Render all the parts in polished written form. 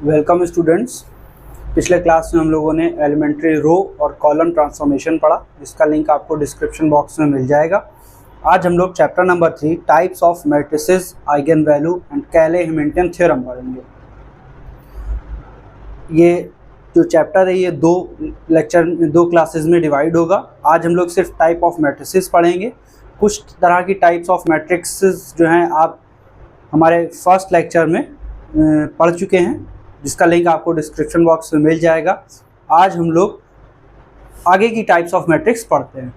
Welcome students. पिछले class में हम लोगों ने एलिमेंट्री रो और कॉलम ट्रांसफॉर्मेशन पढ़ा, जिसका लिंक आपको डिस्क्रिप्शन बॉक्स में मिल जाएगा। आज हम लोग chapter number 3 types of matrices, eigen value and Cayley Hamilton theorem पढ़ेंगे। ये जो चैप्टर है ये दो क्लासेस में डिवाइड होगा। आज हम लोग सिर्फ टाइप ऑफ मैट्रिसेस पढ़ेंगे। कुछ तरह की टाइप्स ऑफ मैट्रिक्सेस जो हैं आप हमारे फर्स्ट लेक्चर में पढ़ चुके हैं, जिसका लिंक आपको डिस्क्रिप्शन बॉक्स में मिल जाएगा। आज हम लोग आगे की टाइप्स ऑफ मैट्रिक्स पढ़ते हैं।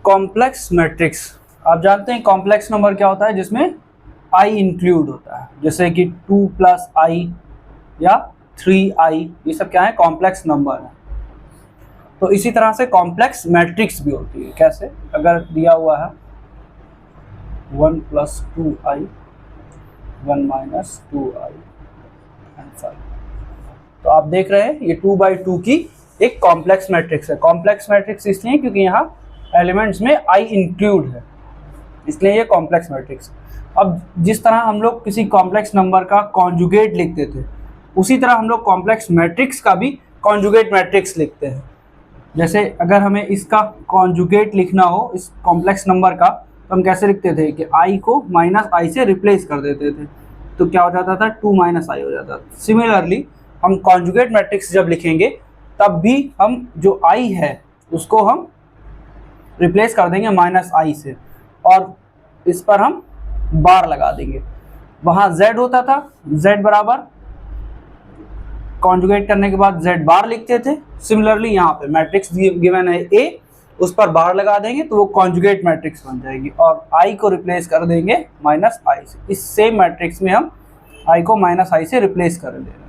कॉम्प्लेक्स मैट्रिक्स, आप जानते हैं कॉम्प्लेक्स नंबर क्या होता है, जिसमें i इंक्लूड होता है, जैसे कि 2 + i या 3i, ये सब क्या है, कॉम्प्लेक्स नंबर है। तो इसी तरह से कॉम्प्लेक्स मैट्रिक्स भी होती है। कैसे? अगर दिया हुआ है 1 + 2i 1 - 2i and 5, तो आप देख रहे हैं ये 2/2 की एक कॉम्प्लेक्स मैट्रिक्स है। कॉम्प्लेक्स मैट्रिक्स इसलिए क्योंकि यहाँ एलिमेंट्स में i इंक्लूड है, इसलिए ये कॉम्प्लेक्स मैट्रिक्स। अब जिस तरह हम लोग किसी कॉम्प्लेक्स नंबर का कॉन्जुगेट लिखते थे, उसी तरह हम लोग कॉम्प्लेक्स मैट्रिक्स का भी कॉन्जुगेट मैट्रिक्स लिखते हैं। जैसे अगर हमें इसका कॉन्जुगेट लिखना हो इस कॉम्प्लेक्स नंबर का, तो हम कैसे लिखते थे कि i को -i से रिप्लेस कर देते थे, तो क्या हो जाता था, 2 - i हो जाता था। सिमिलरली हम कॉन्जुगेट मैट्रिक्स जब लिखेंगे तब भी हम जो i है उसको हम रिप्लेस कर देंगे -i से, और इस पर हम बार लगा देंगे। वहाँ z होता था, z बराबर कॉन्जुगेट करने के बाद z बार लिखते थे। सिमिलरली यहाँ पे मैट्रिक्स गिवन है a, उस पर बार लगा देंगे तो वो कॉन्जुगेट मैट्रिक्स बन जाएगी, और i को रिप्लेस कर देंगे -i से। इस सेम मैट्रिक्स में हम i को -i से रिप्लेस कर देंगे।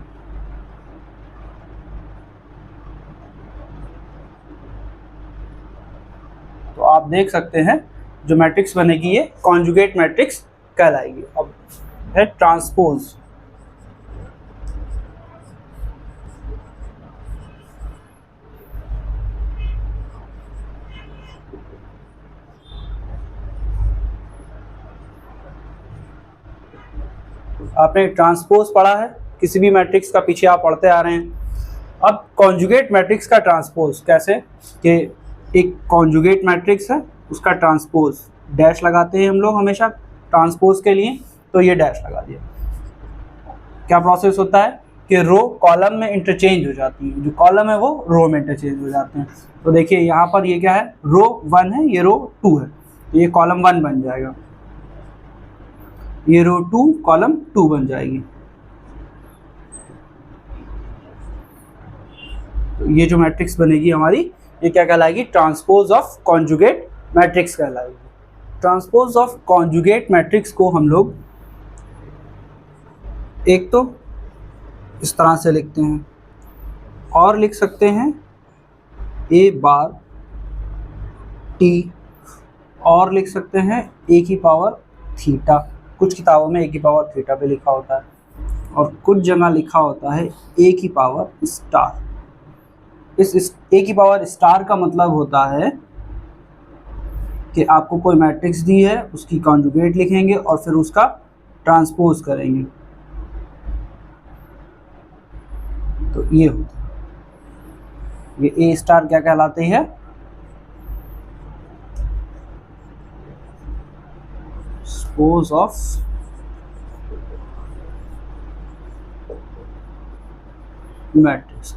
तो आप देख सकते हैं जो मैट्रिक्स बनेगी ये कॉन्जुगेट मैट्रिक्स कहलाएगी। अब है ट्रांसपोज। आपने ट्रांसपोज पढ़ा है, किसी भी मैट्रिक्स का पीछे आप पढ़ते आ रहे हैं। अब कॉन्जुगेट मैट्रिक्स का ट्रांसपोज कैसे, कि एक कॉन्जुगेट मैट्रिक्स है, उसका ट्रांसपोज डैश लगाते हैं हम लोग हमेशा ट्रांसपोज के लिए, तो ये डैश लगा दिया। क्या प्रोसेस होता है कि रो कॉलम में इंटरचेंज हो जाती है, जो कॉलम है वो रो में इंटरचेंज हो जाते हैं। तो देखिए यहाँ पर ये क्या है, रो 1 है, ये रो 2 है, तो ये कॉलम 1 बन जाएगा, ये रो 2 कॉलम 2 बन जाएगी। तो ये जो मैट्रिक्स बनेगी हमारी, ये क्या कहलाएगी, ट्रांसपोज ऑफ कॉन्जुगेट मैट्रिक्स कहलाएगी। ट्रांसपोज ऑफ कॉन्जुगेट मैट्रिक्स को हम लोग एक तो इस तरह से लिखते हैं, और लिख सकते हैं a बार t, और लिख सकते हैं a⁻θ। कुछ किताबों में a⁻θ पे लिखा होता है, और कुछ जगह लिखा होता है a⁻⁻। इस a⁻⁻ का मतलब होता है कि आपको कोई मैट्रिक्स दी है, उसकी कॉन्जुगेट लिखेंगे और फिर उसका ट्रांसपोज करेंगे, तो ये होता है। ये a स्टार क्या कहलाते हैं, ट्रांसपोज ऑफ मैट्रिक्स।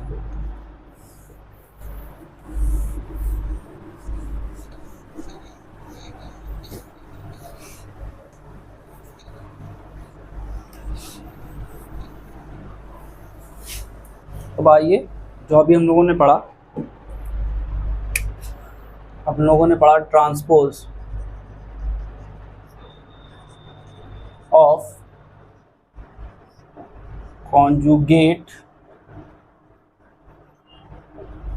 अब आइए, जो अभी हम लोगों ने पढ़ा, हम लोगों ने पढ़ा ट्रांसपोज ऑफ conjugate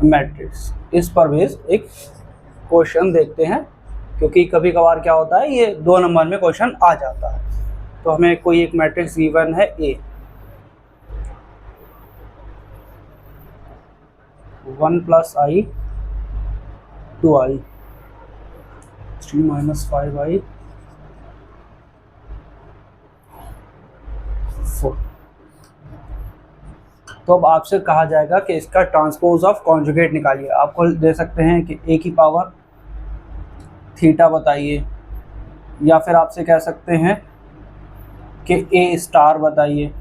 मैट्रिक्स। इस पर बेस एक क्वेश्चन देखते हैं, क्योंकि कभी कभार क्या होता है ये 2 नंबर में क्वेश्चन आ जाता है। तो हमें कोई एक मैट्रिक्स गिवन है ए, 1 + i 2i 3 - 5i 4। तो अब आपसे कहा जाएगा कि इसका ट्रांसपोज ऑफ कॉन्जुगेट निकालिए। आपको दे सकते हैं कि a की पावर थीटा बताइए, या फिर आपसे कह सकते हैं कि a स्टार बताइए,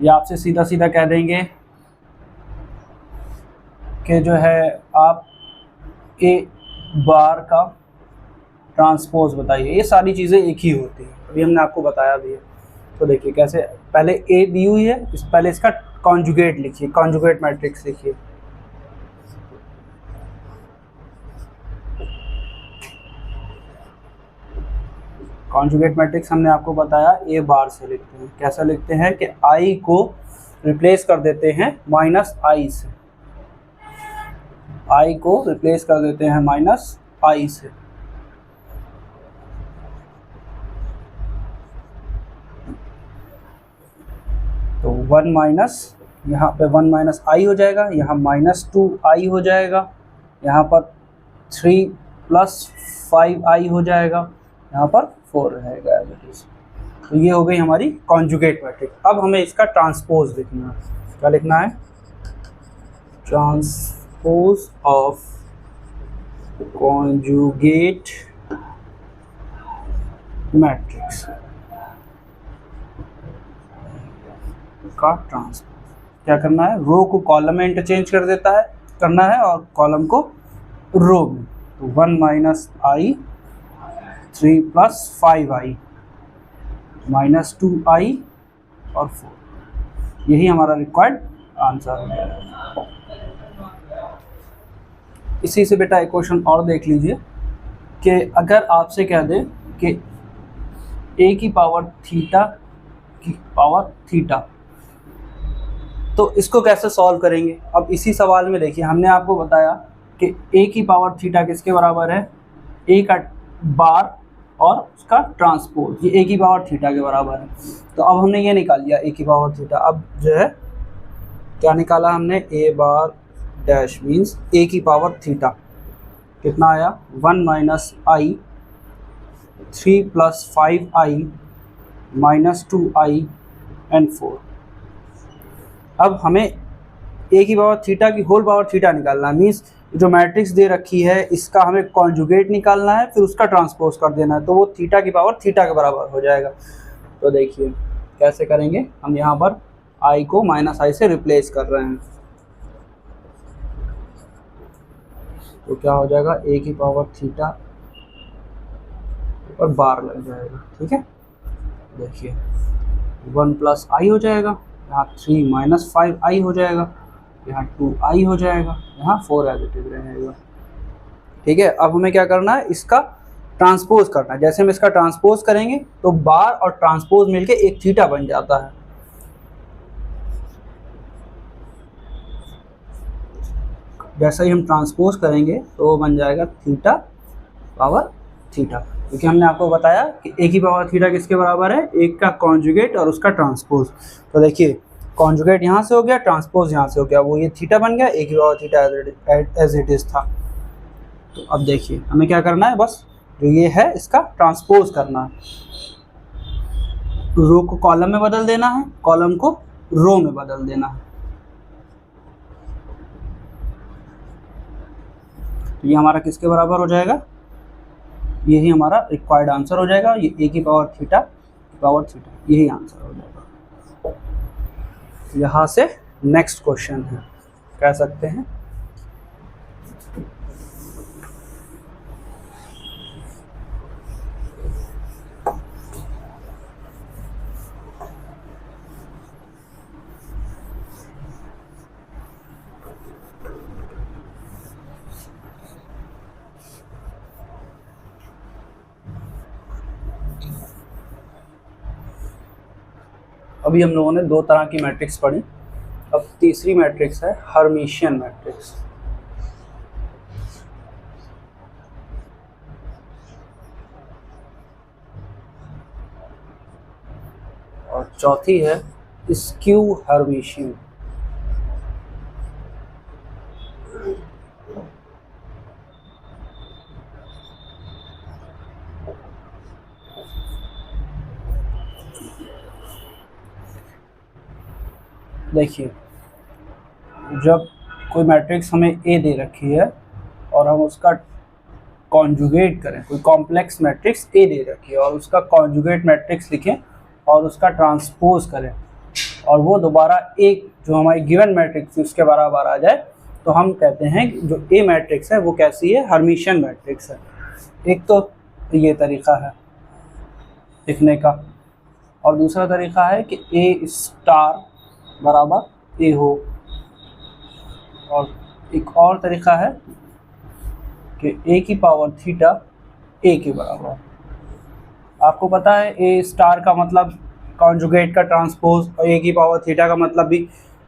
या आपसे सीधा सीधा कह देंगे कि जो है आप a बार का ट्रांसपोज बताइए। ये सारी चीज़ें एक ही होती हैं, अभी हमने आपको बताया भी है। तो देखिए कैसे, पहले a दी हुई है, पहले इसका कॉन्जुगेट लिखिए, कॉन्जुगेट मैट्रिक्स लिखिए। कॉन्जुगेट मैट्रिक्स हमने आपको बताया a बार से लिखते हैं। कैसा लिखते हैं कि i को रिप्लेस कर देते हैं -i से, i को रिप्लेस कर देते हैं -i से। तो 1 माइनस, यहाँ पे 1 - i हो जाएगा, यहाँ -2i हो जाएगा, यहाँ पर 3 + 5i हो जाएगा, यहाँ पर 4 रहेगा एज इट इज। तो ये हो गई हमारी कॉन्जुगेट मैट्रिक्स। अब हमें इसका ट्रांसपोज लिखना है। क्या लिखना है? ट्रांसपोज ऑफ कॉन्जुगेट मैट्रिक्स का ट्रांसपोज क्या करना है? रो को कॉलम में इंटरचेंज करना है और कॉलम को रो में। तो 1 - i 3 + 5i -2i और 4, यही हमारा रिक्वायर्ड आंसर है। इसी से बेटा एक क्वेश्चन और देख लीजिए कि अगर आपसे कह दे कि a की पावर थीटा, तो इसको कैसे सॉल्व करेंगे? अब इसी सवाल में देखिए, हमने आपको बताया कि a की पावर थीटा किसके बराबर है? a का बार और उसका ट्रांसपोज, ये a की पावर थीटा के बराबर है। तो अब हमने ये निकाल लिया a की पावर थीटा। अब जो है क्या निकाला हमने? a bar dash means a की पावर थीटा कितना आया? 1 - i 3 + 5i -2i एंड 4। अब हमें a की पावर थीटा की होल पावर थीटा निकालना है, मीन्स जो मैट्रिक्स दे रखी है इसका हमें कॉन्जुगेट निकालना है, फिर उसका ट्रांसपोज कर देना है, तो वो थीटा की पावर थीटा के बराबर हो जाएगा। तो देखिए कैसे करेंगे, हम यहाँ पर i को -i से रिप्लेस कर रहे हैं। तो क्या हो जाएगा? a की पावर थीटा और बार लग जाएगा, ठीक है। देखिए 1 + i हो जाएगा, यहाँ 3 - 5i हो जाएगा, यहाँ 2i हो जाएगा, यहाँ 4 एज इट इज रहेगा, ठीक है। अब हमें क्या करना है? इसका ट्रांसपोज करना है। जैसे हम इसका ट्रांसपोज करेंगे तो बार और ट्रांसपोज मिलके एक थीटा बन जाता है। जैसा ही हम ट्रांसपोज करेंगे तो बन जाएगा थीटा पावर थीटा, क्योंकि हमने आपको बताया कि a की पावर थीटा किसके बराबर है? एक का कॉन्जुगेट और उसका ट्रांसपोज। तो देखिए कॉन्जुगेट यहाँ से हो गया, ट्रांसपोज यहाँ से हो गया, वो ये थीटा बन गया, a की power theta as it is था। तो अब देखिए हमें क्या करना है? बस जो ये है इसका ट्रांसपोज करना है। रो को कॉलम में बदल देना है, कॉलम को रो में बदल देना है। तो ये हमारा किसके बराबर हो जाएगा? यही हमारा रिक्वायर्ड आंसर हो जाएगा। ये a की पावर थीटा यही आंसर हो जाएगा। यहाँ से नेक्स्ट क्वेश्चन है, कह सकते हैं अभी हम लोगों ने 2 तरह की मैट्रिक्स पढ़ी, अब तीसरी मैट्रिक्स है हर्मिशियन मैट्रिक्स। और चौथी है स्क्यू हर्मिशियन। देखिए, जब कोई मैट्रिक्स हमें ए दे रखी है और हम उसका कॉन्जुगेट करें, कोई कॉम्प्लेक्स मैट्रिक्स ए दे रखी है और उसका कॉन्जुगेट मैट्रिक्स लिखें और उसका ट्रांसपोज करें और वो दोबारा एक जो हमारी गिवन मैट्रिक्स उसके बराबर आ जाए, तो हम कहते हैं कि जो ए मैट्रिक्स है वो कैसी है, हर्मिशियन मैट्रिक्स है। एक तो ये तरीका है लिखने का, और दूसरा तरीका है कि ए स्टार बराबर ए हो, और एक और तरीका है कि ए की पावर थीटा ए के बराबर। आपको पता है ए स्टार का मतलब कॉन्जुगेट का ट्रांसपोज और ए की पावर थीटा का मतलब भी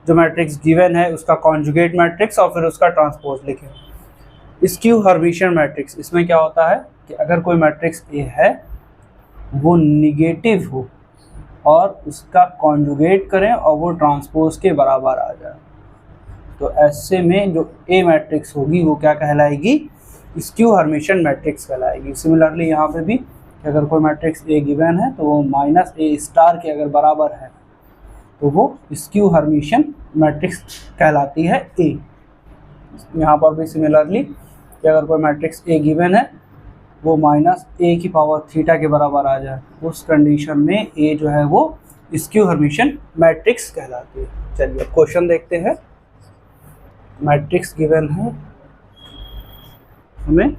जो मैट्रिक्स गिवन है उसका कॉन्जुगेट मैट्रिक्स और फिर उसका ट्रांसपोज लिखें। स्क्यू हर्मिशियन मैट्रिक्स, इसमें क्या होता है कि अगर कोई मैट्रिक्स ए है वो निगेटिव हो और उसका कॉन्जुगेट करें और वो ट्रांसपोज के बराबर आ जाए, तो ऐसे में जो ए मैट्रिक्स होगी वो क्या कहलाएगी, स्क्यू हर्मिशियन मैट्रिक्स कहलाएगी। सिमिलरली यहाँ पे भी अगर कोई मैट्रिक्स ए गिवन है तो वो माइनस ए स्टार के अगर बराबर है तो वो स्क्यू हर्मिशियन मैट्रिक्स कहलाती है ए। यहाँ पर भी सिमिलरली कि अगर कोई मैट्रिक्स ए गिवन है वो माइनस ए की पावर थीटा के बराबर आ जाए, उस कंडीशन में ए जो है वो स्क्यू हर्मिशियन मैट्रिक्स कहलाती है। चलिए अब क्वेश्चन देखते हैं। मैट्रिक्स गिवन है हमें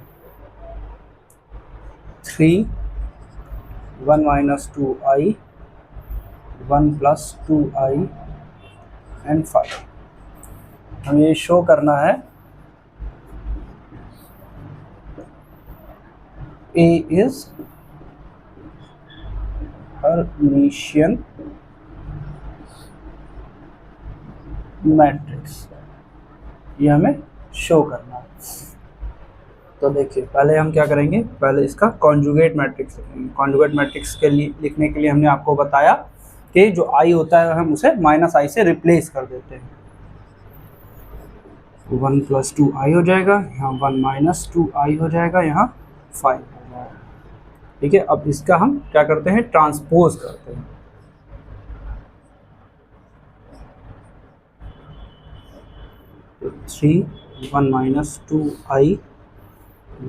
3 1 minus 2i 1 plus 2i and 5। हमें ये शो करना है A is हर्मिशियन मैट्रिक्स, ये हमें शो करना है। तो देखिए पहले हम क्या करेंगे, पहले इसका कॉन्जुगेट मैट्रिक्स लिखेंगे। कॉन्जुगेट मैट्रिक्स के लिए लिखने के लिए हमने आपको बताया कि जो आई होता है हम उसे माइनस आई से रिप्लेस कर देते हैं। 1 plus 2i हो जाएगा, यहाँ 1 minus 2i हो जाएगा, यहाँ 5 हो जाएगा। ठीक है, अब इसका हम क्या करते हैं, ट्रांसपोज करते हैं। तो 3 1 minus 2i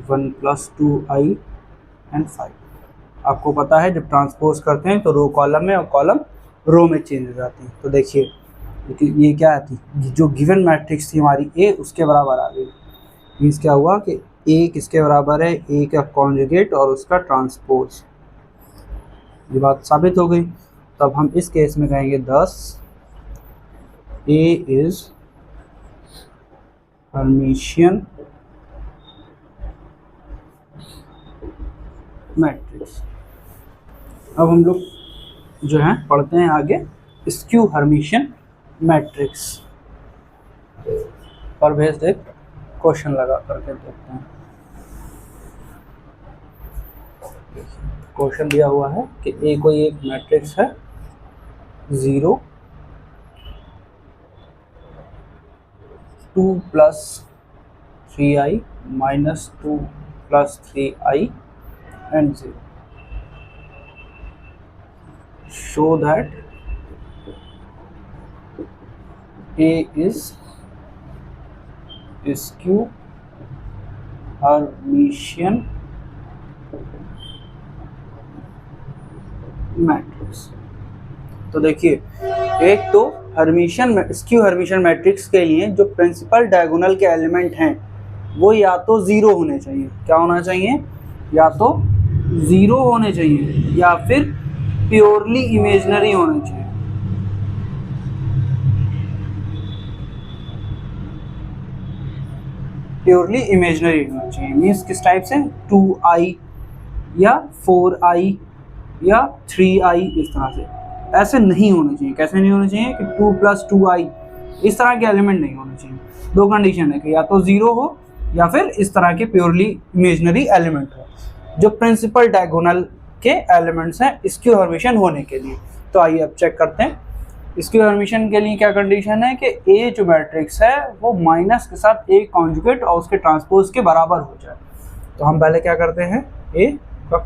1 plus 2i and 5। आपको पता है जब ट्रांसपोज करते हैं तो रो कॉलम में और कॉलम रो में चेंज हो जाती है। तो देखिए ये क्या थी, जो गिवन मैट्रिक्स थी हमारी ए उसके बराबर आ गई। मीन्स क्या हुआ कि ए किसके बराबर है, ए का कॉन्जुगेट और उसका ट्रांसपोज। ये बात साबित हो गई। तब हम इस केस में कहेंगे 10 ए इज हर्मिशियन मैट्रिक्स। अब हम लोग जो है पढ़ते हैं आगे स्क्यू हर्मिशियन मैट्रिक्स पर बेस्ड एक क्वेश्चन लगा करके देखते हैं। क्वेश्चन दिया हुआ है कि ए कोई एक मैट्रिक्स है 0 2 plus 3i minus 2 plus 3i and 0. Show that A is skew Hermitian matrix. तो देखिए एक तो स्क्यू हर्मिशियन मैट्रिक्स के लिए जो प्रिंसिपल डायगोनल के एलिमेंट हैं वो या तो 0 होने चाहिए। क्या होना चाहिए, या तो 0 होने चाहिए या फिर प्योरली इमेजिनरी होने चाहिए। प्योरली इमेजिनरी होना चाहिए मीन्स किस टाइप से, 2i या 4i या 3i, इस तरह से। ऐसे नहीं होने चाहिए। कैसे नहीं होने चाहिए कि 2 plus 2i, इस तरह के एलिमेंट नहीं होने चाहिए। दो कंडीशन है कि या तो 0 हो या फिर इस तरह के प्योरली इमेजिनरी एलिमेंट हो, जो प्रिंसिपल डायगोनल के एलिमेंट्स हैं स्क्यू हर्मिशियन होने के लिए। तो आइए अब चेक करते हैं। इसकी परमिशन के लिए क्या कंडीशन है कि ए जो मैट्रिक्स है वो माइनस के साथ ए कॉन्जुगेट और उसके ट्रांसपोज के बराबर हो जाए। तो हम पहले क्या करते हैं, ए का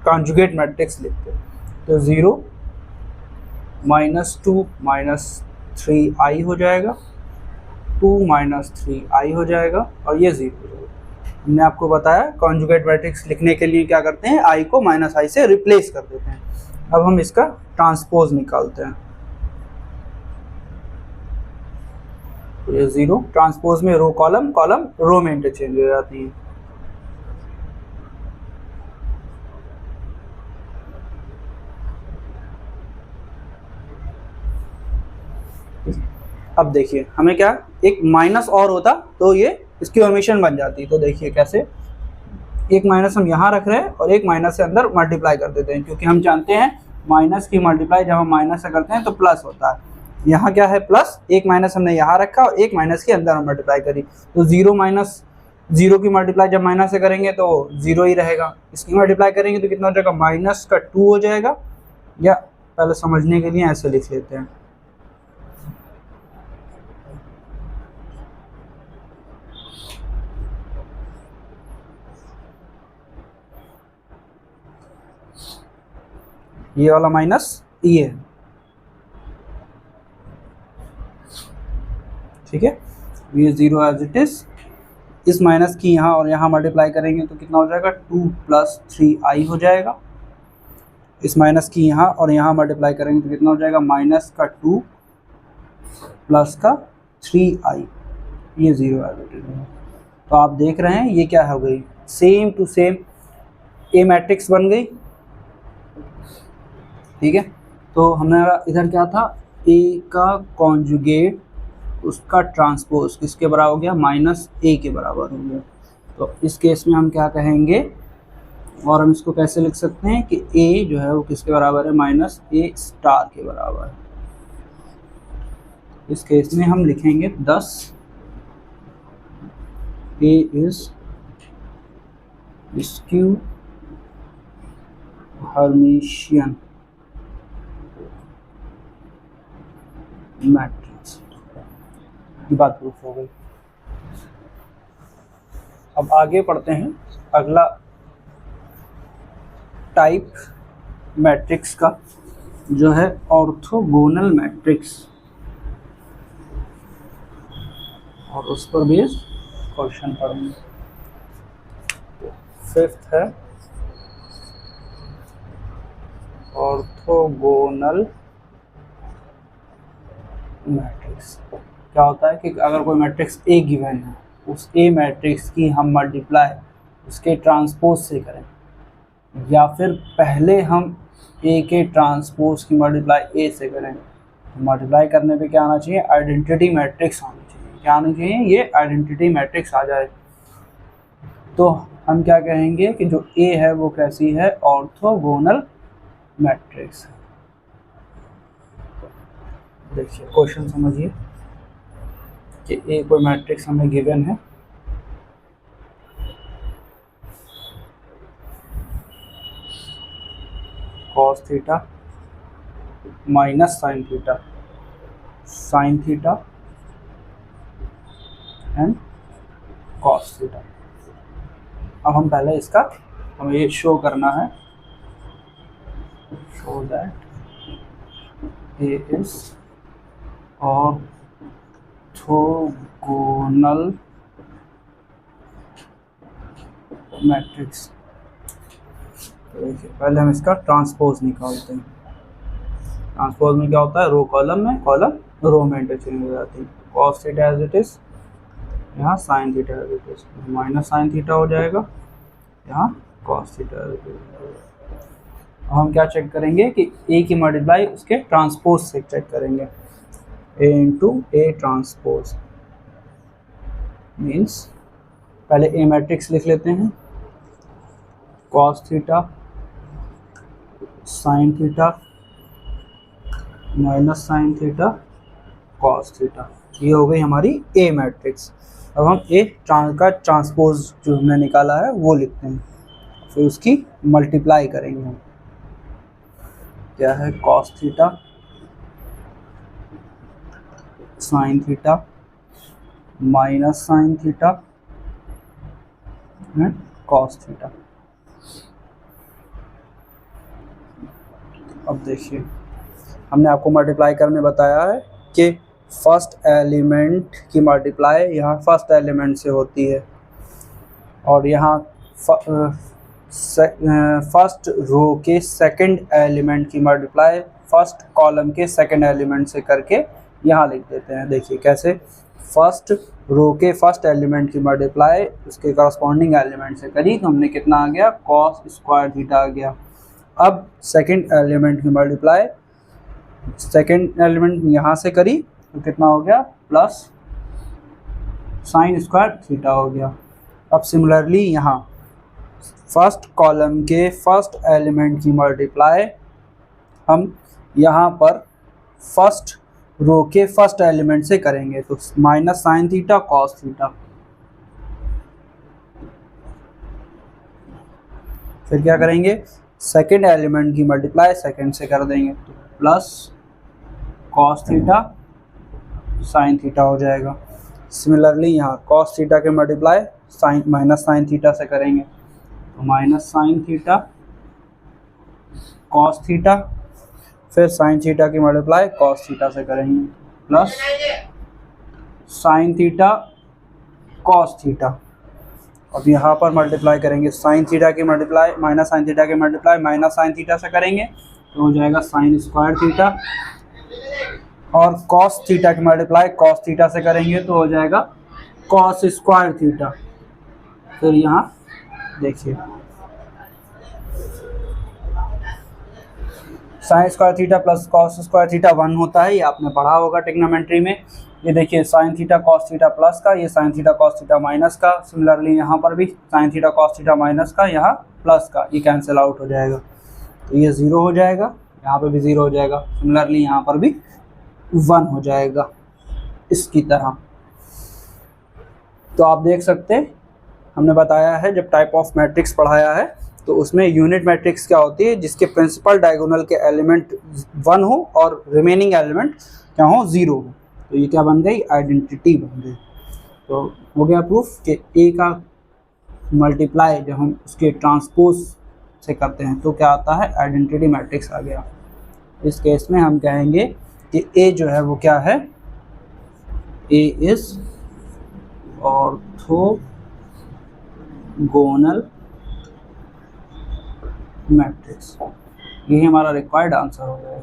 कॉन्जुगेट मैट्रिक्स लिखते हैं। तो 0 -2 -3i हो जाएगा, 2 -3i हो जाएगा और ये 0 हो जाएगा। हमने आपको बताया कॉन्जुगेट मैट्रिक्स लिखने के लिए क्या करते हैं, i को -i से रिप्लेस कर देते हैं। अब हम इसका ट्रांसपोज निकालते हैं। तो ये 0 ट्रांसपोज में रो कॉलम, कॉलम रो में इंटरचेंज हो जाती है। अब देखिए हमें क्या, एक माइनस और होता तो ये इसकी परमिशन बन जाती। तो देखिए कैसे, एक माइनस हम यहाँ रख रहे हैं और एक माइनस से अंदर मल्टीप्लाई कर देते हैं, क्योंकि हम जानते हैं माइनस की मल्टीप्लाई जब हम माइनस से करते हैं तो प्लस होता है। यहाँ क्या है, प्लस, एक माइनस हमने यहाँ रखा और एक माइनस के अंदर हम मल्टीप्लाई करी। तो 0 -0 की मल्टीप्लाई जब माइनस से करेंगे तो 0 ही रहेगा। इसकी मल्टीप्लाई करेंगे तो कितना हो जाएगा, -2 हो जाएगा। या पहले समझने के लिए ऐसे लिख लेते हैं। ये वाला माइनस ये है, ठीक है। ये 0 एज इट इज। इस माइनस की यहाँ और यहाँ मल्टीप्लाई करेंगे तो कितना हो जाएगा, 2 + 3i हो जाएगा। इस माइनस की यहाँ और यहाँ मल्टीप्लाई करेंगे तो कितना हो जाएगा, -2 + 3i, ये 0 एज इट इज। तो आप देख रहे हैं ये क्या हो गई, same to same A matrix बन गई, ठीक है। तो हमारा इधर क्या था, ए का कॉन्जुगेट उसका ट्रांसपोज किसके बराबर हो गया, -a के बराबर हो गया। तो इस केस में हम क्या कहेंगे, और हम इसको कैसे लिख सकते हैं कि a जो है वो किसके बराबर है, -a* के बराबर है। इस केस में हम लिखेंगे 10 a is skew Hermitian matrix की बात प्रूफ हो गई। अब आगे पढ़ते हैं अगला टाइप मैट्रिक्स का, जो है ऑर्थोगोनल मैट्रिक्स, और उस पर बेस्ड क्वेश्चन पढ़ेंगे। फिफ्थ है ऑर्थोगोनल मैट्रिक्स। क्या होता है कि अगर कोई मैट्रिक्स ए गिवन है, उस ए मैट्रिक्स की हम मल्टीप्लाई उसके ट्रांसपोज से करें, या फिर पहले हम ए के ट्रांसपोज की मल्टीप्लाई ए से करें। तो मल्टीप्लाई करने पे क्या आना चाहिए, आइडेंटिटी मैट्रिक्स आनी चाहिए। क्या आनी चाहिए, ये आइडेंटिटी मैट्रिक्स आ जाए। तो हम क्या कहेंगे कि जो ए है वो कैसी है, ऑर्थोगोनल मैट्रिक्स है। देखिए क्वेश्चन समझिए कि ए कोई मैट्रिक्स हमें गिवन है, cos theta -sin theta, sin theta and cos theta. अब हम पहले इसका हमें ये शो करना है, show that A is orthogonal matrix. तो देखिए पहले हम इसका ट्रांसपोज निकालते हैं। ट्रांसपोज में क्या होता है, रो कॉलम में, कॉलम रो में इंटरचेंज हो जाती है। cos theta as it is, यहाँ sin theta as it is, -sin theta हो जाएगा, यहाँ cos theta as it is. हम क्या चेक करेंगे कि ए की मल्टीप्लाई उसके ट्रांसपोज से चेक करेंगे। ए इंटू ए ट्रांसपोज मीन्स, पहले ए मैट्रिक्स लिख लेते हैं, cos theta sin theta -sin theta cos theta, ये हो गई हमारी ए मैट्रिक्स। अब हम ए का ट्रांसपोज जो हमने निकाला है वो लिखते हैं, फिर उसकी मल्टीप्लाई करेंगे हम। क्या है, cos theta sine theta minus sine theta and cos theta. अब देखिए, हमने आपको मल्टीप्लाई करने बताया है कि फर्स्ट एलिमेंट की मल्टीप्लाई यहाँ फर्स्ट एलिमेंट से होती है, और यहाँ फर्स्ट रो के सेकंड एलिमेंट की मल्टीप्लाई फर्स्ट कॉलम के सेकंड एलिमेंट से करके यहाँ लिख देते हैं। देखिए कैसे, फर्स्ट रो के फर्स्ट एलिमेंट की मल्टीप्लाई उसके करस्पॉन्डिंग एलिमेंट से करी तो हमने कितना आ गया, कॉस स्क्वायर थीटा आ गया। अब सेकंड एलिमेंट की मल्टीप्लाई सेकंड एलिमेंट यहाँ से करी तो कितना हो गया, प्लस साइन स्क्वायर थीटा हो गया। अब सिमिलरली यहाँ फर्स्ट कॉलम के फर्स्ट एलिमेंट की मल्टीप्लाई हम यहाँ पर फर्स्ट रो के फर्स्ट एलिमेंट से करेंगे तो minus sine theta cos theta. फिर क्या करेंगे, सेकेंड एलिमेंट की मल्टीप्लाई सेकेंड से कर देंगे तो plus cos theta sine theta हो जाएगा। सिमिलरली यहाँ कॉस थीटा के multiply sine minus sine theta से करेंगे तो minus sine theta cos theta, फिर साइन थीटा की मल्टीप्लाई कॉस थीटा से करेंगे plus sine theta cos theta. अब यहाँ पर मल्टीप्लाई करेंगे साइन थीटा की मल्टीप्लाई माइनस साइन थीटा की मल्टीप्लाई माइनस साइन थीटा से करेंगे तो हो जाएगा साइन स्क्वायर थीटा, और कॉस थीटा की मल्टीप्लाई कॉस थीटा से करेंगे तो हो जाएगा कॉस स्क्वायर थीटा। फिर यहाँ देखिए sine square theta plus cos square theta 1 होता है, ये आपने पढ़ा होगा ट्रिग्नोमेट्री में। ये देखिए sign theta cos theta plus का, ये sign theta cos theta minus का। सिमिलरली यहाँ पर भी sign theta cos theta minus का, यहाँ प्लस का, ये कैंसिल आउट हो जाएगा तो ये 0 हो जाएगा, यहाँ पर भी 0 हो जाएगा। सिमिलरली यहाँ पर भी 1 हो जाएगा इसकी तरह। तो आप देख सकते हैं हमने बताया है जब टाइप ऑफ मैट्रिक्स पढ़ाया है तो उसमें यूनिट मैट्रिक्स क्या होती है, जिसके प्रिंसिपल डायगोनल के एलिमेंट 1 हो और रिमेनिंग एलिमेंट क्या हो, 0 हो। तो ये क्या बन गई, आइडेंटिटी बन गई। तो हो गया प्रूफ कि ए का मल्टीप्लाई जब हम उसके ट्रांसपोज से करते हैं तो क्या आता है, आइडेंटिटी मैट्रिक्स आ गया। इस केस में हम कहेंगे कि ए जो है वो क्या है, ए इज ऑर्थोगोनल मैट्रिक्स। ये हमारा रिक्वायर्ड आंसर हो गया।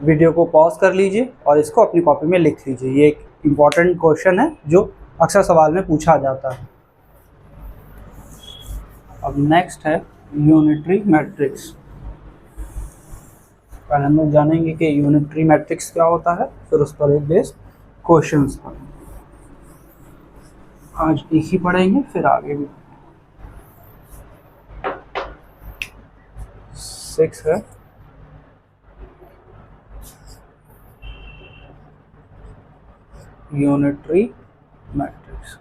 वीडियो को पॉज कर लीजिए और इसको अपनी कॉपी में लिख लीजिए। ये एक इम्पॉर्टेंट क्वेश्चन है जो अक्सर सवाल में पूछा जाता है। अब नेक्स्ट है यूनिटरी मैट्रिक्स। पहले हम लोग जानेंगे कि यूनिटरी मैट्रिक्स क्या होता है, फिर उस पर एक बेस्ड क्वेश्चंस पढ़ेंगे। आज एक ही पढ़ेंगे, फिर आगे भी 6 है यूनिटरी मैट्रिक्स।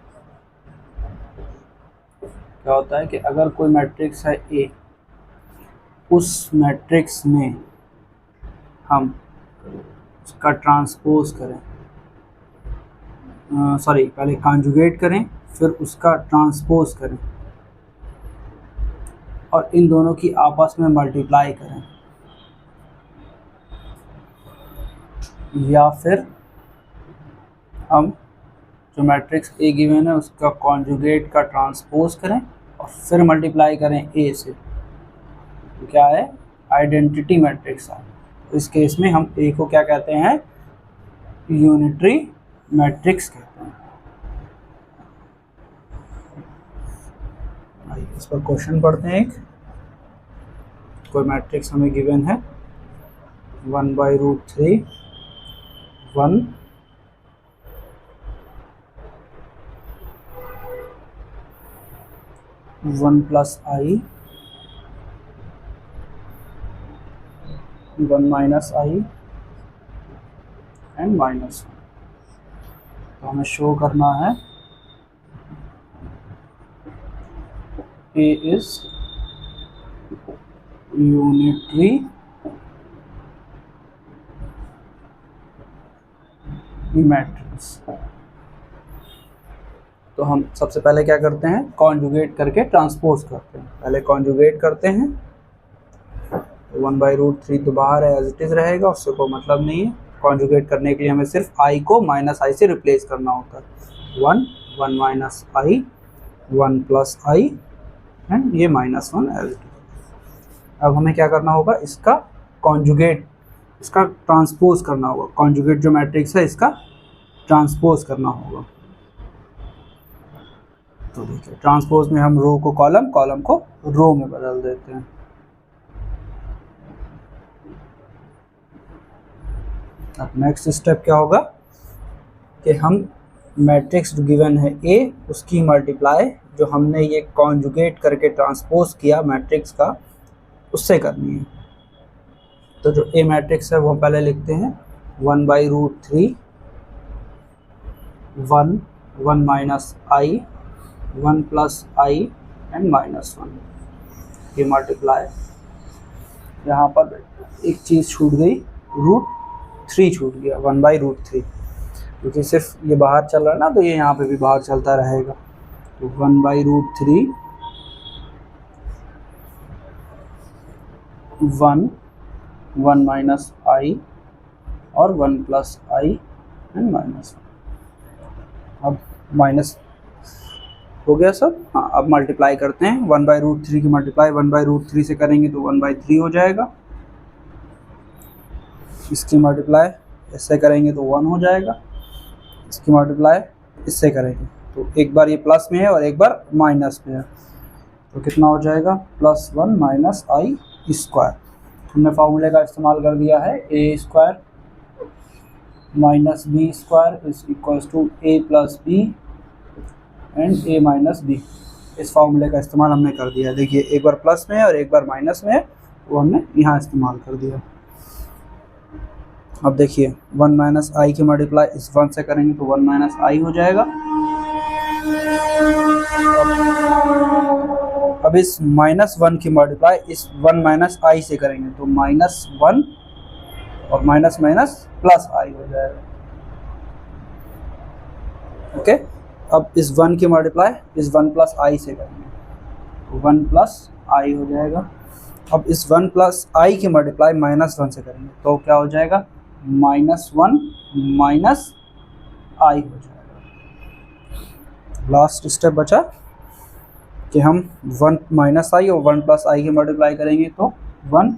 क्या होता है कि अगर कोई मैट्रिक्स है ए, उस मैट्रिक्स में हम उसका ट्रांसपोज करें, पहले कॉन्जुगेट करें फिर उसका ट्रांसपोज करें और इन दोनों की आपस में मल्टीप्लाई करें, या फिर हम जो मैट्रिक्स ए गिवन है उसका कॉन्जुगेट का ट्रांसपोज करें और फिर मल्टीप्लाई करें ए से, तो क्या है, आइडेंटिटी मैट्रिक्स है। इस केस में हम ए को क्या कहते हैं, यूनिटरी मैट्रिक्स कहते हैं। इस पर क्वेश्चन पढ़ते हैं। एक कोई मैट्रिक्स हमें गिवन है 1/√3 1 1 + i 1 - i एंड -1। तो हमें शो करना है A is unitary मैट्रिक्स। तो हम सबसे पहले क्या करते हैं, कॉन्जुगेट करके ट्रांसपोज करते हैं। पहले कॉन्जुगेट करते हैं, 1/√3 तो बाहर है, एज इट इज रहेगा, उससे कोई मतलब नहीं है। कॉन्जुगेट करने के लिए हमें सिर्फ i को -i से रिप्लेस करना होता है। 1 1 minus i 1 plus i and ये -1 एज इट इज। अब हमें क्या करना होगा, इसका कॉन्जुगेट, इसका ट्रांसपोज करना होगा। कॉन्जुगेट जो मैट्रिक्स है इसका ट्रांसपोज करना होगा। तो देखिए ट्रांसपोज में हम रो को कॉलम, कॉलम को रो में बदल देते हैं। अब नेक्स्ट स्टेप क्या होगा कि हम मैट्रिक्स जो गिवन है A, उसकी मल्टीप्लाई जो हमने ये कॉन्जुगेट करके ट्रांसपोज किया मैट्रिक्स का, उससे करनी है। तो जो A मैट्रिक्स है वो हम पहले लिखते हैं 1/√3 1 1 minus i 1 plus i and -1। ये मल्टीप्लाई, यहाँ पर एक चीज़ छूट गई, √3 छूट गया, 1/√3, क्योंकि सिर्फ ये बाहर चल रहा है ना, तो ये यहाँ पे भी बाहर चलता रहेगा। तो 1/√3 1 1 माइनस i और 1 प्लस i एंड -1। अब माइनस हो गया सब। हाँ, अब मल्टीप्लाई करते हैं। 1/√3 की मल्टीप्लाई 1/√3 से करेंगे तो 1/3 हो जाएगा। इसकी मल्टीप्लाई इससे करेंगे तो 1 हो जाएगा। इसकी मल्टीप्लाई इससे करेंगे तो एक बार ये प्लस में है और एक बार माइनस में है, तो कितना हो जाएगा, +1 माइनस i स्क्वायर। हमने फार्मूले का इस्तेमाल कर दिया है, a² minus b square is equals to a plus b and a minus b। इस फार्मूले का इस्तेमाल हमने कर दिया। देखिए एक बार प्लस में है और एक बार माइनस में है, वो हमने यहाँ इस्तेमाल कर दिया। अब देखिए 1 माइनस i की मल्टीप्लाई इस 1 से करेंगे तो 1 माइनस i हो जाएगा। अब इस -1 की मल्टीप्लाई इस 1 माइनस i से करेंगे तो -1 और माइनस माइनस प्लस i हो जाएगा। ओके, अब इस 1 की मल्टीप्लाई इस 1 प्लस i से करेंगे तो 1 प्लस i हो जाएगा। अब इस 1 प्लस i की मल्टीप्लाई -1 से करेंगे तो क्या हो जाएगा, -1 माइनस i हो जाएगा। लास्ट स्टेप बचा कि हम 1 माइनस i और 1 प्लस i की मल्टीप्लाई करेंगे तो 1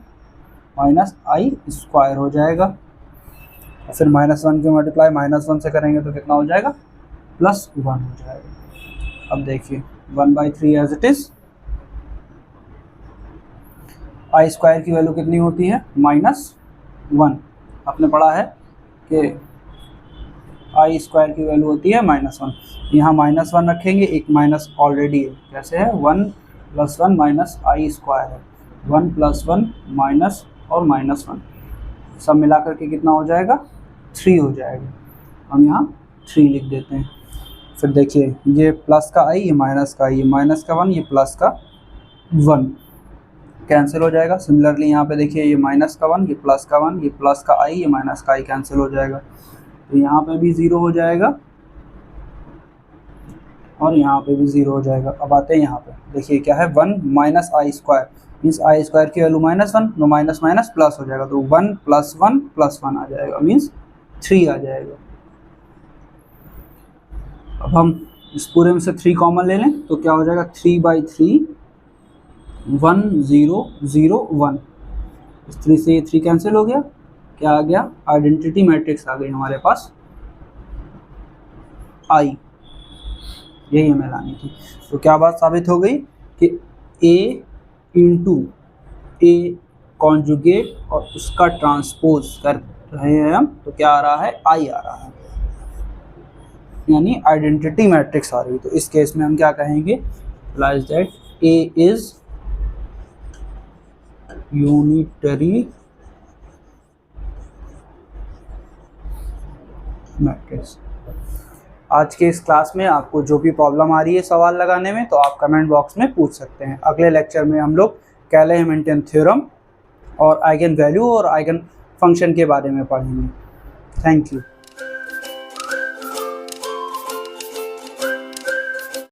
माइनस i स्क्वायर हो जाएगा। फिर -1 की मल्टीप्लाई -1 से करेंगे तो कितना हो जाएगा, +1 हो जाएगा। अब देखिए 1/3 as it is. i square की वैल्यू कितनी होती है, -1। आपने पढ़ा है कि i स्क्वायर की वैल्यू होती है -1। यहाँ -1 रखेंगे, एक माइनस ऑलरेडी है, कैसे है, 1 + 1 माइनस i स्क्वायर है, 1 + 1 माइनस और -1 सब मिला करके कितना हो जाएगा, 3 हो जाएगा। हम यहाँ 3 लिख देते हैं। फिर देखिए ये प्लस का i, ये माइनस का i, ये माइनस का 1, ये प्लस का 1 कैंसिल हो जाएगा। सिमिलरली यहाँ पे देखिए ये माइनस का 1, ये प्लस का 1, ये प्लस का i, ये माइनस का i कैंसिल हो जाएगा। तो यहाँ पे भी 0 हो जाएगा और यहाँ पे भी 0 हो जाएगा। अब आते हैं यहाँ पे, देखिए क्या है, 1 minus i square, means i square की वैल्यू -1, तो माइनस माइनस प्लस हो जाएगा, तो 1 + 1 + 1 आ जाएगा, मीन्स 3 आ जाएगा। अब हम इस पूरे में से 3 कॉमन ले लें तो क्या हो जाएगा, 3/3 1 0 0 1। इस 3 से ये 3 कैंसिल हो गया, क्या आ गया, आइडेंटिटी मैट्रिक्स आ गई हमारे पास i। यही हमें लानी थी। तो क्या बात साबित हो गई कि a इंटू a कॉन्जुगेट और उसका ट्रांसपोज कर रहे हैं हम, तो क्या आ रहा है, i आ रहा है, यानी आइडेंटिटी मैट्रिक्स आ रही है। तो इस केस में हम क्या कहेंगे, like that a is unitary matrix. आज के इस क्लास में आपको जो भी प्रॉब्लम आ रही है सवाल लगाने में, तो आप कमेंट बॉक्स में पूछ सकते हैं। अगले लेक्चर में हम लोग कैले-हैमिल्टन थ्योरम और आइगन वैल्यू और आइगन फंक्शन के बारे में पढ़ेंगे। Thank you.